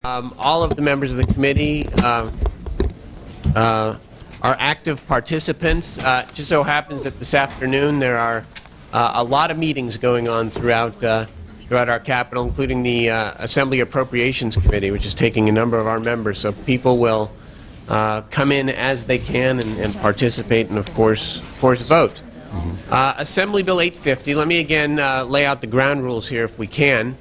All of the members of the committee are active participants. Just so happens that this afternoon there are a lot of meetings going on throughout our Capitol, including the Assembly Appropriations Committee, which is taking a number of our members. So people will come in as they can and participate and, of course, vote. Assembly Bill 850, let me again lay out the ground rules here if we can.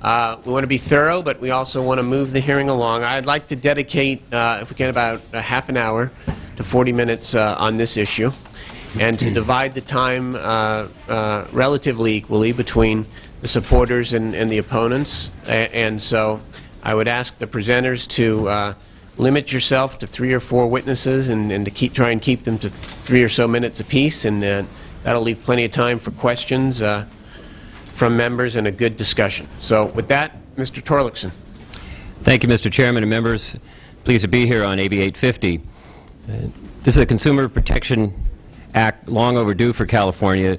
We want to be thorough, but we also want to move the hearing along. I'd like to dedicate, if we can, about a half an hour to 40 minutes on this issue, and to divide the time relatively equally between the supporters and the opponents. And so I would ask the presenters to limit yourself to 3 or 4 witnesses and to try and keep them to 3 or so minutes apiece, and that'll leave plenty of time for questions from members and a good discussion. So with that, Mr. Torlakson. Thank you, Mr. Chairman and members. Pleased to be here on AB 850. This is a Consumer Protection Act long overdue for California,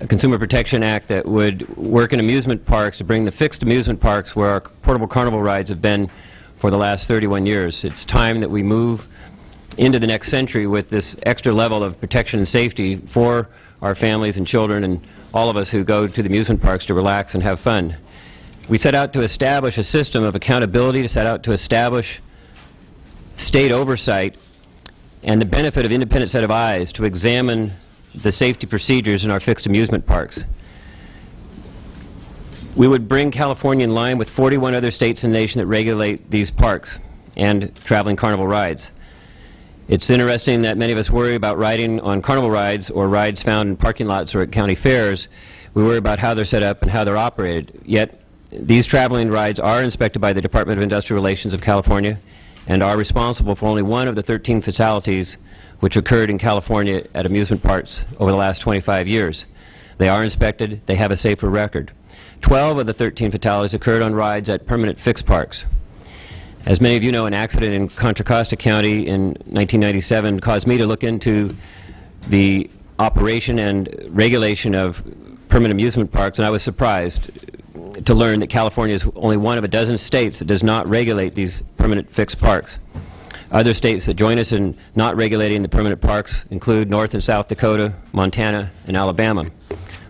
a Consumer Protection Act that would work in amusement parks to bring the fixed amusement parks where our portable carnival rides have been for the last 31 years. It's time that we move into the next century with this extra level of protection and safety for our families and children and all of us who go to the amusement parks to relax and have fun. We set out to establish a system of accountability, to set out to establish state oversight and the benefit of independent set of eyes to examine the safety procedures in our fixed amusement parks. We would bring California in line with 41 other states in the nation that regulate these parks and traveling carnival rides. It's interesting that many of us worry about riding on carnival rides or rides found in parking lots or at county fairs. We worry about how they're set up and how they're operated. Yet these traveling rides are inspected by the Department of Industrial Relations of California and are responsible for only 1 of the 13 fatalities which occurred in California at amusement parks over the last 25 years. They are inspected. They have a safer record. 12 of the 13 fatalities occurred on rides at permanent fixed parks. As many of you know, an accident in Contra Costa County in 1997 caused me to look into the operation and regulation of permanent amusement parks, and I was surprised to learn that California is only 1 of a dozen states that does not regulate these permanent fixed parks. Other states that join us in not regulating the permanent parks include North and South Dakota, Montana, and Alabama.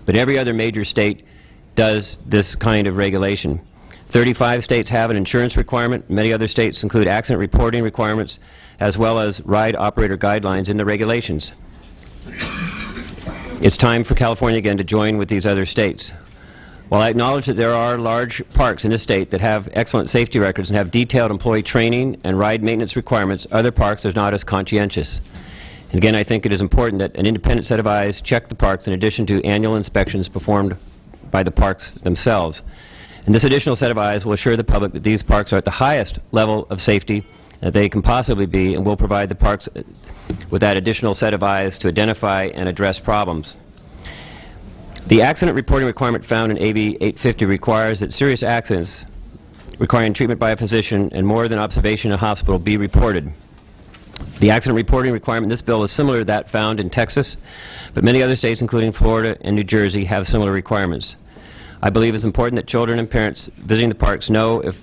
But every other major state does this kind of regulation. 35 states have an insurance requirement. Many other states include accident reporting requirements as well as ride operator guidelines in the regulations. It's time for California again to join with these other states. While I acknowledge that there are large parks in this state that have excellent safety records and have detailed employee training and ride maintenance requirements, other parks are not as conscientious. And again, I think it is important that an independent set of eyes check the parks in addition to annual inspections performed by the parks themselves. And this additional set of eyes will assure the public that these parks are at the highest level of safety that they can possibly be, and will provide the parks with that additional set of eyes to identify and address problems. The accident reporting requirement found in AB 850 requires that serious accidents requiring treatment by a physician and more than observation in a hospital be reported. The accident reporting requirement in this bill is similar to that found in Texas, but many other states, including Florida and New Jersey, have similar requirements. I believe it's important that children and parents visiting the parks know if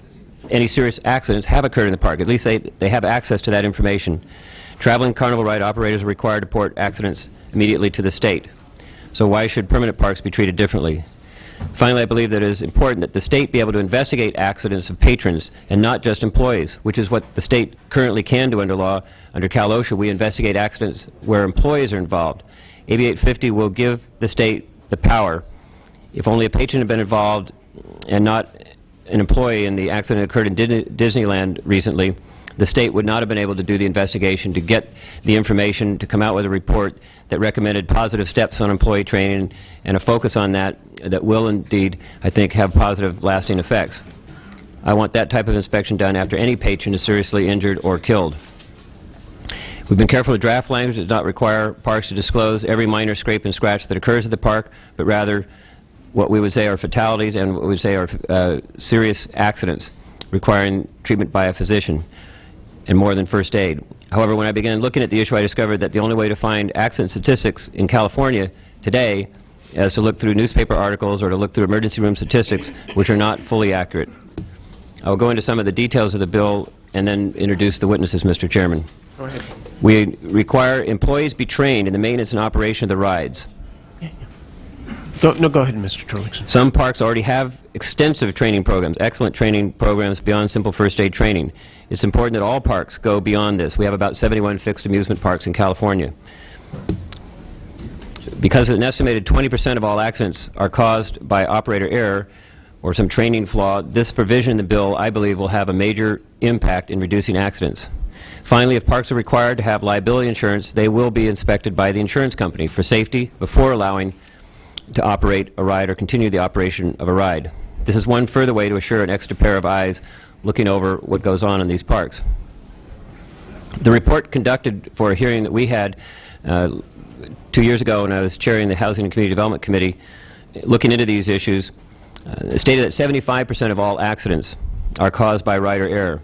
any serious accidents have occurred in the park. At least they have access to that information. Traveling carnival ride operators are required to report accidents immediately to the state. So why should permanent parks be treated differently? Finally, I believe that it is important that the state be able to investigate accidents of patrons and not just employees, which is what the state currently can do under law. Under Cal OSHA, we investigate accidents where employees are involved. AB 850 will give the state the power. If only a patron had been involved and not an employee in the accident that occurred in Disneyland recently, the state would not have been able to do the investigation, to get the information, to come out with a report that recommended positive steps on employee training and a focus on that will indeed, I think, have positive lasting effects. I want that type of inspection done after any patron is seriously injured or killed. We've been careful to draft language that does not require parks to disclose every minor scrape and scratch that occurs at the park, but rather what we would say are fatalities and what we would say are serious accidents requiring treatment by a physician and more than first aid. However, when I began looking at the issue, I discovered that the only way to find accident statistics in California today is to look through newspaper articles or to look through emergency room statistics, which are not fully accurate. I'll go into some of the details of the bill and then introduce the witnesses, Mr. Chairman. Go ahead. We require employees be trained in the maintenance and operation of the rides. Go ahead, Mr. Turlington. Some parks already have extensive training programs, excellent training programs beyond simple first aid training. It's important that all parks go beyond this. We have about 71 fixed amusement parks in California. Because an estimated 20% of all accidents are caused by operator error or some training flaw, this provision in the bill, I believe, will have a major impact in reducing accidents. Finally, if parks are required to have liability insurance, they will be inspected by the insurance company for safety before allowing to operate a ride or continue the operation of a ride. This is one further way to assure an extra pair of eyes looking over what goes on in these parks. The report conducted for a hearing that we had 2 years ago when I was chairing the Housing and Community Development Committee, looking into these issues, stated that 75% of all accidents are caused by rider error.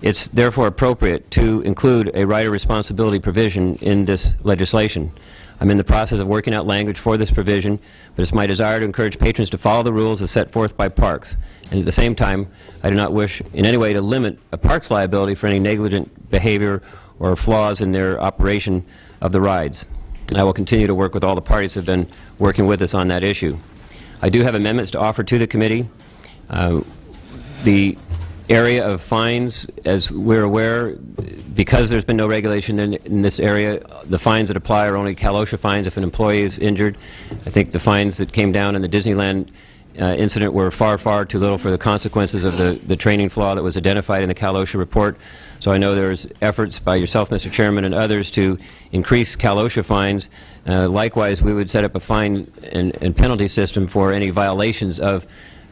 It's therefore appropriate to include a rider responsibility provision in this legislation. I'm in the process of working out language for this provision, but it's my desire to encourage patrons to follow the rules as set forth by parks. And at the same time, I do not wish in any way to limit a park's liability for any negligent behavior or flaws in their operation of the rides. And I will continue to work with all the parties that have been working with us on that issue. I do have amendments to offer to the committee. The area of fines, as we're aware, because there's been no regulation in this area, the fines that apply are only Cal OSHA fines if an employee is injured. I think the fines that came down in the Disneyland incident were far, far too little for the consequences of the training flaw that was identified in the Cal OSHA report. So I know there's efforts by yourself, Mr. Chairman, and others to increase Cal OSHA fines. Likewise, we would set up a fine and penalty system for any violations of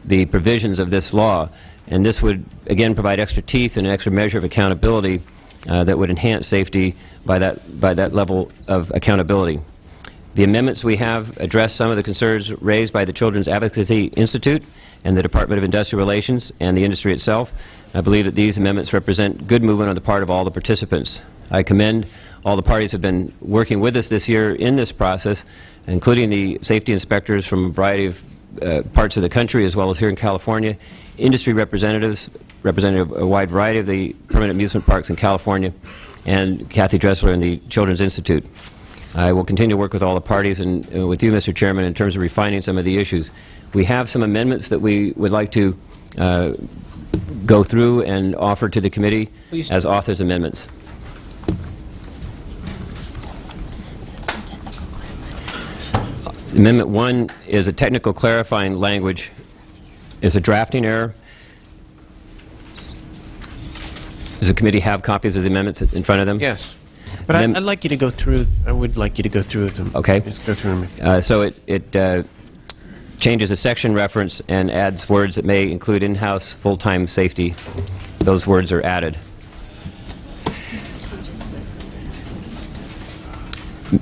the provisions of this law. And this would, again, provide extra teeth and an extra measure of accountability that would enhance safety by that level of accountability. The amendments we have address some of the concerns raised by the Children's Advocacy Institute and the Department of Industrial Relations and the industry itself. I believe that these amendments represent good movement on the part of all the participants. I commend all the parties who have been working with us this year in this process, including the safety inspectors from a variety of parts of the country as well as here in California, industry representatives, representing a wide variety of the permanent amusement parks in California, and Kathy Dressler and the Children's Institute. I will continue to work with all the parties and with you, Mr. Chairman, in terms of refining some of the issues. We have some amendments that we would like to go through and offer to the committee as authors' amendments. Amendment 1 is a technical clarifying language. It's a drafting error. Does the committee have copies of the amendments in front of them? Yes. But I'd like you to go through, I would like you to go through them. Okay. Just go through them. So it changes a section reference and adds words that may include in-house full-time safety. Those words are added.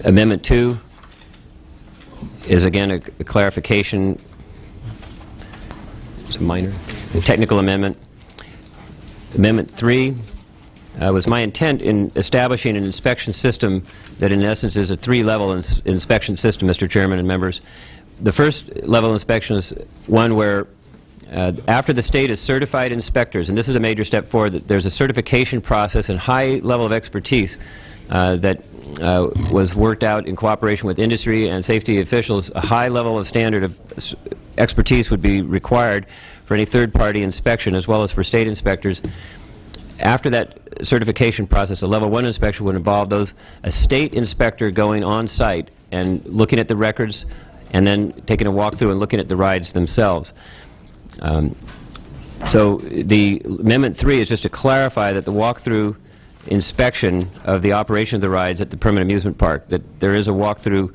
Amendment 2 is again a clarification. It's a minor, a technical amendment. Amendment 3 was my intent in establishing an inspection system that in essence is a three-level inspection system, Mr. Chairman and members. The first level inspection is one where after the state has certified inspectors, and this is a major step forward, that there's a certification process and high level of expertise that was worked out in cooperation with industry and safety officials. A high level of standard of expertise would be required for any third-party inspection as well as for state inspectors. After that certification process, a level 1 inspection would involve a state inspector going on site and looking at the records and then taking a walkthrough and looking at the rides themselves. So the Amendment 3 is just to clarify that the walkthrough inspection of the operation of the rides at the permanent amusement park, that there is a walkthrough